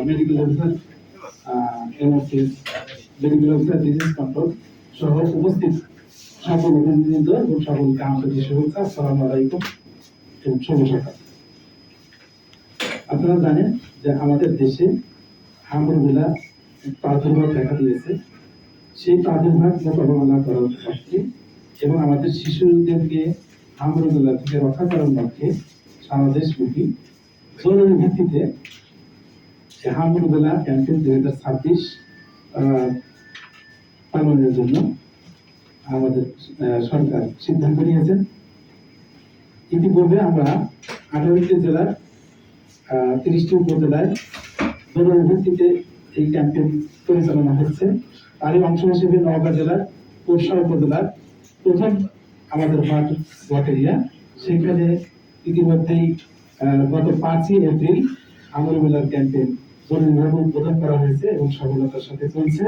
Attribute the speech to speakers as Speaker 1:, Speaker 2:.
Speaker 1: Medical officer এমওসিস medical officer disease control সহ উপস্থিত সকল অতিথিবৃন্দ এবং সকলকে আন্তরিক শুভেচ্ছা। আসসালামু আলাইকুম এবং শুভ সকাল। আপনারা জানেন যে আমাদের দেশে হামরুবেলা প্রাদুর্ভাব দেখা দিয়েছে। সেই প্রাদুর্ভাব মোকাবেলা করার লক্ষ্যে এবং আমাদের শিশুদেরকে হামরুবেলা থেকে রক্ষা করার লক্ষ্যে সারা দেশব্যাপী জরুরি ভিত্তিতে হামরুবেলা ক্যাম্পেইন 2026 পালনের জন্য আমাদের সরকার সিদ্ধান্ত নিয়েছেন। ইতিপূর্বে আমরা 18টি জেলার 30টি উপজেলায় জরুরি ভিত্তিতে এই ক্যাম্পেইন পরিচালনা হচ্ছে। তারই অংশ হিসেবে নওগাঁ জেলার পোরশা উপজেলার প্রথম আমাদের ওয়ার্ড এরিয়া, সেখানে ইতিমধ্যেই গত 5ই এপ্রিল হামরুবেলার ক্যাম্পেইন জরুরিভাবে উদ্বোধন করা হয়েছে এবং সফলতার সাথে চলছে।